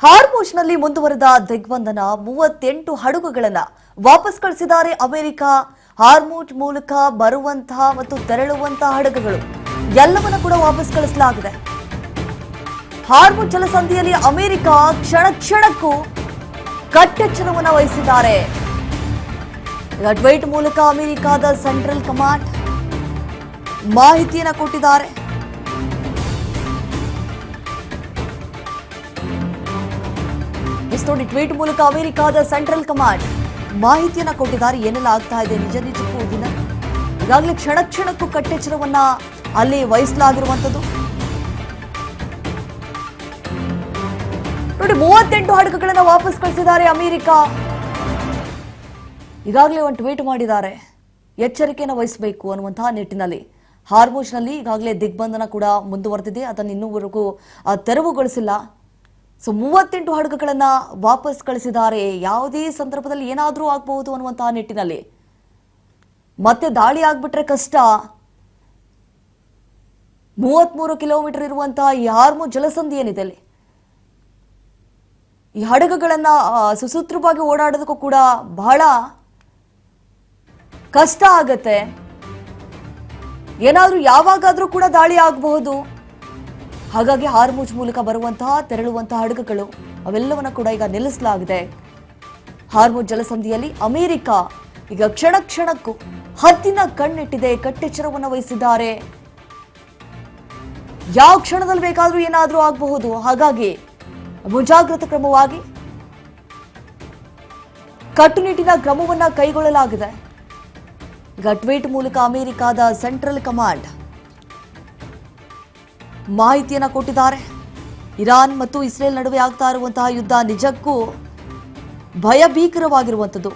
ಹಾರ್ಮುಜ್ನಲ್ಲಿ ಮುಂದುವರೆದ ದಿಗ್ಬಂಧನ 38 ಹಡಗುಗಳನ್ನು ವಾಪಸ್ ಕಳಿಸಿದ್ದಾರೆ ಅಮೆರಿಕ. ಹಾರ್ಮುಜ್ ಮೂಲಕ ಬರುವಂತಹ ಮತ್ತು ತೆರಳುವಂತಹ ಹಡಗುಗಳು ಎಲ್ಲವನ್ನ ಕೂಡ ವಾಪಸ್ ಕಳಿಸಲಾಗಿದೆ. ಹಾರ್ಮುಜ್ ಜಲಸಂಧಿಯಲ್ಲಿ ಅಮೆರಿಕ ಕ್ಷಣ ಕ್ಷಣಕ್ಕೂ ಕಟ್ಟೆಚ್ಚರವನ್ನು ವಹಿಸಿದ್ದಾರೆ. ಟ್ವೀಟ್ ಮೂಲಕ ಅಮೆರಿಕದ ಸೆಂಟ್ರಲ್ ಕಮಾಂಡ್ ಮಾಹಿತಿಯನ್ನು ಕೊಟ್ಟಿದ್ದಾರೆ. ನೋಡಿ, ಟ್ವೀಟ್ ಮೂಲಕ ಅಮೆರಿಕದ ಸೆಂಟ್ರಲ್ ಕಮಾಂಡ್ ಮಾಹಿತಿಯನ್ನ ಕೊಟ್ಟಿದ್ದಾರೆ. ಏನೆಲ್ಲ ಆಗ್ತಾ ಇದೆ ನಿಜ ನಿಜಕ್ಕೂ ದಿನ ಈಗಾಗಲೇ ಕ್ಷಣ ಕ್ಷಣಕ್ಕೂ ಕಟ್ಟೆಚ್ಚರವನ್ನ ಅಲ್ಲಿ ವಹಿಸಲಾಗಿರುವಂತದ್ದು. ನೋಡಿ, 38 ಹಡಗುಗಳನ್ನ ವಾಪಸ್ ಕಳಿಸಿದ್ದಾರೆ ಅಮೆರಿಕ. ಈಗಾಗಲೇ ಒಂದು ಟ್ವೀಟ್ ಮಾಡಿದ್ದಾರೆ, ಎಚ್ಚರಿಕೆಯನ್ನು ವಹಿಸಬೇಕು ಅನ್ನುವಂತಹ ನಿಟ್ಟಿನಲ್ಲಿ. ಹಾರ್ಮುಜ್ನಲ್ಲಿ ಈಗಾಗಲೇ ದಿಗ್ಬಂಧನ ಕೂಡ ಮುಂದುವರೆದಿದೆ, ಅದನ್ನು ಇನ್ನೂವರೆಗೂ ತೆರವುಗೊಳಿಸಿಲ್ಲ. 38 ಹಡಗುಗಳನ್ನ ವಾಪಸ್ ಕಳಿಸಿದ್ದಾರೆ. ಯಾವುದೇ ಸಂದರ್ಭದಲ್ಲಿ ಏನಾದರೂ ಆಗಬಹುದು ಅನ್ನುವಂತಹ ನಿಟ್ಟಿನಲ್ಲಿ ಮತ್ತೆ ದಾಳಿ ಆಗ್ಬಿಟ್ರೆ ಕಷ್ಟ. 33 ಕಿಲೋಮೀಟರ್ ಇರುವಂತಹ ಈ ಹಾರ್ಮುಜ್ ಜಲಸಂಧಿ ಏನಿದೆ ಅಲ್ಲಿ, ಈ ಹಡಗುಗಳನ್ನ ಸುಸೂತ್ರವಾಗಿ ಓಡಾಡೋದಕ್ಕೂ ಕೂಡ ಬಹಳ ಕಷ್ಟ ಆಗತ್ತೆ. ಏನಾದ್ರೂ ಯಾವಾಗಾದ್ರೂ ಕೂಡ ದಾಳಿ ಆಗಬಹುದು. ಹಾಗಾಗಿ ಹಾರ್ಮುಜ್ ಮೂಲಕ ಬರುವಂತಹ ತೆರಳುವಂತಹ ಹಡಗುಗಳು ಅವೆಲ್ಲವನ್ನ ಕೂಡ ಈಗ ನಿಲ್ಲಿಸಲಾಗಿದೆ. ಹಾರ್ಮುಜ್ ಜಲಸಂಧಿಯಲ್ಲಿ ಅಮೆರಿಕ ಈಗ ಕ್ಷಣ ಕ್ಷಣಕ್ಕೂ ಹದ್ದಿನ ಕಣ್ಣಿಟ್ಟಿದೆ, ಕಟ್ಟೆಚ್ಚರವನ್ನು ವಹಿಸಿದ್ದಾರೆ. ಯಾವ ಕ್ಷಣದಲ್ಲಿ ಬೇಕಾದ್ರೂ ಏನಾದ್ರೂ ಆಗಬಹುದು. ಹಾಗಾಗಿ ಮುಂಜಾಗ್ರತಾ ಕ್ರಮವಾಗಿ ಕಟ್ಟುನಿಟ್ಟಿನ ಕ್ರಮವನ್ನ ಕೈಗೊಳ್ಳಲಾಗಿದೆ. ಈಗ ಟ್ವೀಟ್ ಮೂಲಕ ಅಮೆರಿಕದ ಸೆಂಟ್ರಲ್ ಕಮಾಂಡ್ ಮಾಹಿತಿಯನ್ನ ಕೊಟ್ಟಿದ್ದಾರೆ. ಇರಾನ್ ಮತ್ತು ಇಸ್ರೇಲ್ ನಡುವೆ ಆಗ್ತಾ ಇರುವಂತಹ ಯುದ್ಧ ನಿಜಕ್ಕೂ ಭಯಭೀಕರವಾಗಿರುವಂಥದ್ದು.